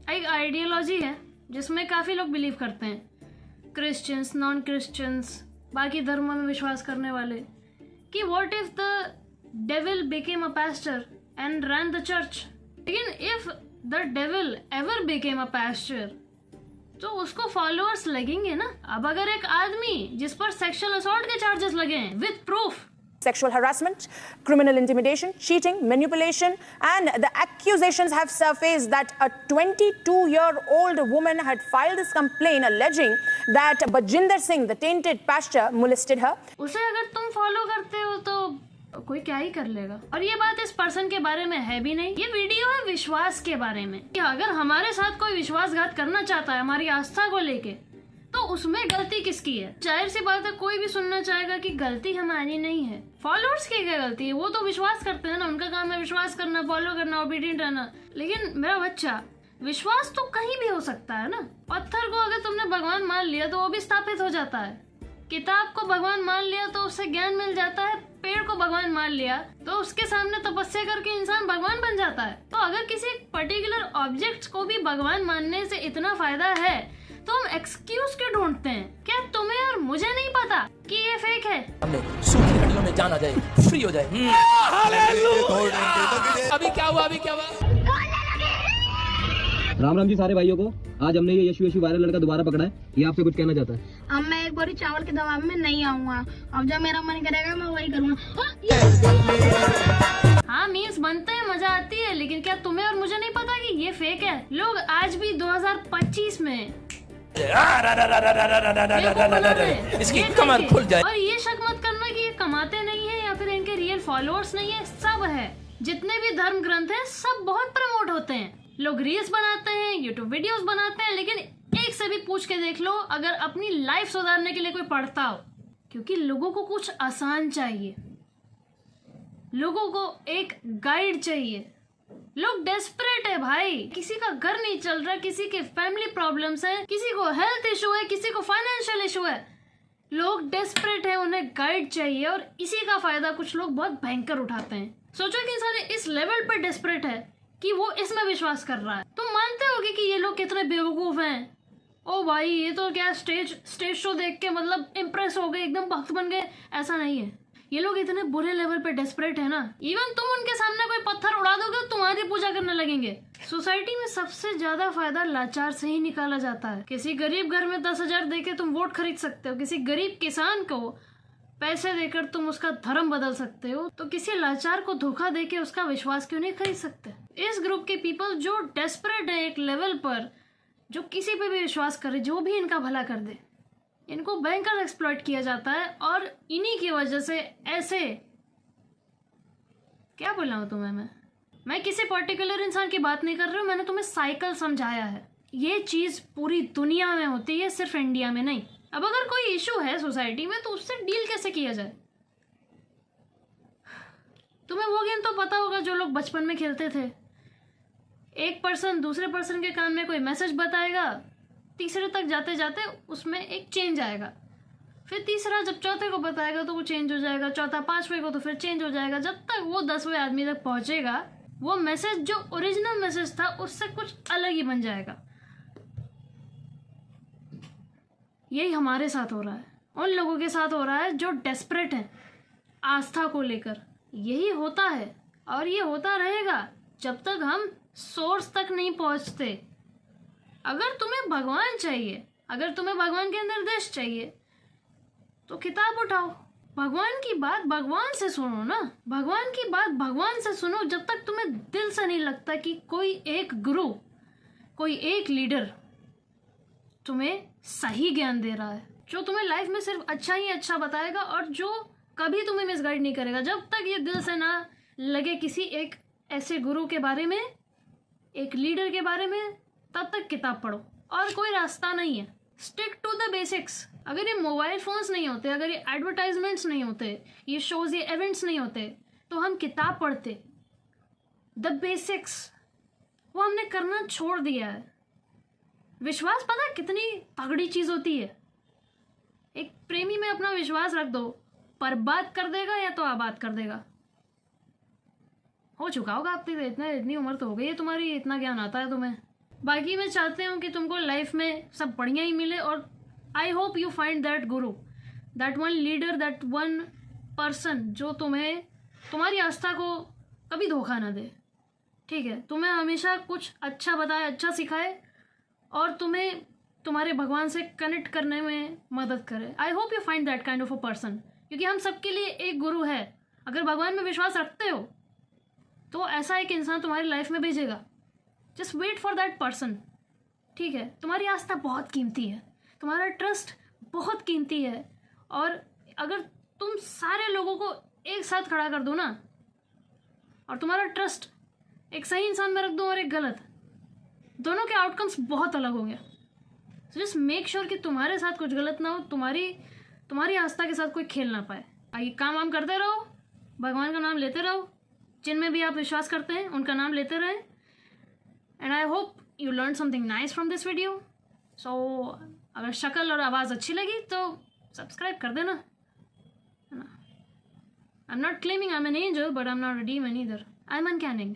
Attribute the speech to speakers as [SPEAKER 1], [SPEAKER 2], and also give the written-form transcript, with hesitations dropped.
[SPEAKER 1] एक आइडियोलॉजी है जिसमें काफ़ी लोग बिलीव करते हैं, क्रिश्चियंस, नॉन क्रिश्चियंस, बाकी धर्मों में विश्वास करने वाले, कि what if the devil became a pastor and run the church. लेकिन if the devil ever became a pastor तो उसको फॉलोअर्स लगेंगे ना। अब अगर एक आदमी जिस पर सेक्सुअल असॉल्ट के चार्जेस लगे हैं with proof,
[SPEAKER 2] sexual harassment, criminal intimidation, cheating, manipulation, and the accusations have surfaced that a 22-year-old woman had filed this complaint alleging that Bajinder Singh, the tainted pastor, molested her.
[SPEAKER 1] उसे अगर तुम follow करते हो तो कोई क्या ही कर लेगा। और ये बात इस पर्सन के बारे में है भी नहीं, ये वीडियो है विश्वास के बारे में कि अगर हमारे साथ कोई विश्वासघात करना चाहता है हमारी आस्था को लेके तो उसमें गलती किसकी है। जाहिर सी बात है कोई भी सुनना चाहेगा कि गलती हमारी नहीं है, फॉलोअर्स की क्या गलती है, वो तो विश्वास करते हैं ना, उनका काम है विश्वास करना, फॉलो करना, ओबीडिएंट रहना। लेकिन मेरा बच्चा, विश्वास तो कहीं भी हो सकता है ना। पत्थर को अगर तुमने भगवान मान लिया तो वो भी स्थापित हो जाता है, किताब को भगवान मान लिया तो उससे ज्ञान मिल जाता है, पेड़ को भगवान मान लिया तो उसके सामने तपस्या करके इंसान भगवान बन जाता है। तो अगर किसी पर्टिकुलर ऑब्जेक्ट को भी भगवान मानने से इतना फायदा है तो हम एक्सक्यूज क्यों ढूंढते हैं? क्या तुम्हें और मुझे नहीं पता कि ये फेक है?
[SPEAKER 3] हमने सूखी हड्डियों में जान आ जाए, फ्री हो जाए। अभी क्या हुआ?
[SPEAKER 4] राम राम जी सारे भाइयों को। आज हमने ये यशु वायरल लड़का दोबारा पकड़ा है, ये आपसे कुछ कहना चाहता है।
[SPEAKER 5] अब मैं एक बारी चावल के दबाव में नहीं आऊंगा, अब जब मेरा मन करेगा मैं वही करूंगा।
[SPEAKER 1] हाँ, मीम्स बनते हैं, मजा आती है, लेकिन क्या तुम्हें और मुझे नहीं पता कि ये फेक है? लोग आज भी 2025 में
[SPEAKER 3] इसकी कमर खुल जाए।
[SPEAKER 1] और ये शक मत करना कि ये कमाते नहीं है या फिर इनके रियल फॉलोअर्स नहीं है, सब है। जितने भी धर्म ग्रंथ हैं सब बहुत प्रमोट होते हैं, लोग रील्स बनाते हैं, यूट्यूब वीडियोस बनाते हैं, लेकिन एक से भी पूछ के देख लो अगर अपनी लाइफ सुधारने के लिए कोई पढ़ता हो। क्योंकि लोगों को कुछ आसान चाहिए, लोगों को एक गाइड चाहिए। लोग डेस्परेट है भाई, किसी का घर नहीं चल रहा, किसी के फैमिली प्रॉब्लम्स है, किसी को हेल्थ इशू है, किसी को फाइनेंशियल इशू है, लोग डेस्परेट है, उन्हें गाइड चाहिए। और इसी का फायदा कुछ लोग बहुत भयंकर उठाते हैं। सोचो कि इंसान इस लेवल पर डेस्परेट है कि वो इसमें विश्वास कर रहा है। तुम मानते होगे कि ये लोग कितने बेवकूफ हैं? ओ भाई, ये तो क्या स्टेज शो देख के मतलब इम्प्रेस हो गए, एकदम भक्त बन गए, ऐसा नहीं है। ये लोग इतने बुरे लेवल पे डेस्परेट है ना, इवन तुम उनके सामने कोई पत्थर उड़ा दोगे तो तुम्हारी पूजा करने लगेंगे। सोसाइटी में सबसे ज्यादा फायदा लाचार से ही निकाला जाता है। किसी गरीब घर में 10,000 देके तुम वोट खरीद सकते हो, किसी गरीब किसान को पैसे देकर तुम उसका धर्म बदल सकते हो, तो किसी लाचार को धोखा देके उसका विश्वास क्यों नहीं खरीद सकते? इस ग्रुप के पीपल जो डेस्परेट है एक लेवल पर, जो किसी पे भी विश्वास करे जो भी इनका भला कर दे, इनको भयंकर एक्सप्लॉइट किया जाता है। और इन्हीं की वजह से ऐसे, क्या बोल रहा हूँ तुम्हें मैं किसी पर्टिकुलर इंसान की बात नहीं कर रही हूँ, मैंने तुम्हें साइकिल समझाया है। ये चीज पूरी दुनिया में होती है, सिर्फ इंडिया में नहीं। अब अगर कोई इशू है सोसाइटी में तो उससे डील कैसे किया जाए? तुम्हें वो गेम तो पता होगा जो लोग बचपन में खेलते थे, एक पर्सन दूसरे पर्सन के कान में कोई मैसेज बताएगा, तीसरे तक जाते जाते उसमें एक चेंज आएगा, फिर तीसरा जब चौथे को बताएगा तो वो चेंज हो जाएगा, चौथा 5वें को तो फिर चेंज हो जाएगा, जब तक वो 10वें आदमी तक पहुंचेगा वो मैसेज जो ओरिजिनल मैसेज था उससे कुछ अलग ही बन जाएगा। यही हमारे साथ हो रहा है, उन लोगों के साथ हो रहा है जो डेस्परेट हैं आस्था को लेकर। यही होता है और ये होता रहेगा जब तक हम सोर्स तक नहीं पहुंचते। अगर तुम्हें भगवान चाहिए, अगर तुम्हें भगवान के निर्देश चाहिए तो किताब उठाओ, भगवान की बात भगवान से सुनो ना, भगवान की बात भगवान से सुनो। जब तक तुम्हें दिल से नहीं लगता कि कोई एक गुरु, कोई एक लीडर तुम्हें सही ज्ञान दे रहा है, जो तुम्हें लाइफ में सिर्फ अच्छा ही अच्छा बताएगा और जो कभी तुम्हें मिसगाइड नहीं करेगा, जब तक ये दिल से ना लगे किसी एक ऐसे गुरु के बारे में, एक लीडर के बारे में, तब तक किताब पढ़ो। और कोई रास्ता नहीं है, स्टिक टू द बेसिक्स। अगर ये मोबाइल फोन्स नहीं होते, अगर ये एडवर्टाइजमेंट्स नहीं होते, ये शोज, ये इवेंट्स नहीं होते, तो हम किताब पढ़ते। द बेसिक्स वो हमने करना छोड़ दिया है। विश्वास पता कितनी तगड़ी चीज होती है। एक प्रेमी में अपना विश्वास रख दो, बर्बाद कर देगा या तो आबाद कर देगा। हो चुका होगा आपके, इतनी उम्र तो हो गई है तुम्हारी, इतना ज्ञान आता है तुम्हें। बाकी मैं चाहती हूँ कि तुमको लाइफ में सब बढ़िया ही मिले, और I hope you find that guru, that one leader, that one person जो तुम्हें तुम्हारी आस्था को कभी धोखा ना दे, ठीक है, तुम्हें हमेशा कुछ अच्छा बताए, अच्छा सिखाए, और तुम्हें तुम्हारे भगवान से कनेक्ट करने में मदद करे। आई hope you find that kind of a person, क्योंकि हम सबके लिए एक गुरु है। अगर भगवान में विश्वास रखते हो तो ऐसा एक इंसान तुम्हारी लाइफ में भेजेगा। Just wait for that person, ठीक है। तुम्हारी आस्था बहुत कीमती है, तुम्हारा ट्रस्ट बहुत कीमती है, और अगर तुम सारे लोगों को एक साथ खड़ा कर दो ना, और तुम्हारा ट्रस्ट एक सही इंसान में रख दो और एक गलत, दोनों के आउटकम्स बहुत अलग होंगे। सो जस्ट मेक श्योर कि तुम्हारे साथ कुछ गलत ना हो, तुम्हारी आस्था के साथ कोई खेल ना पाए। आइए, काम वाम करते रहो, भगवान का नाम लेते रहो, जिनमें भी आप विश्वास करते हैं उनका नाम लेते रहें। And I hope you learn something nice from this video. So अगर शक्ल और आवाज़ अच्छी लगी तो सब्सक्राइब कर देना, है ना। I am not claiming I am an angel, but I am not a demon either. I am अनकैनिंग।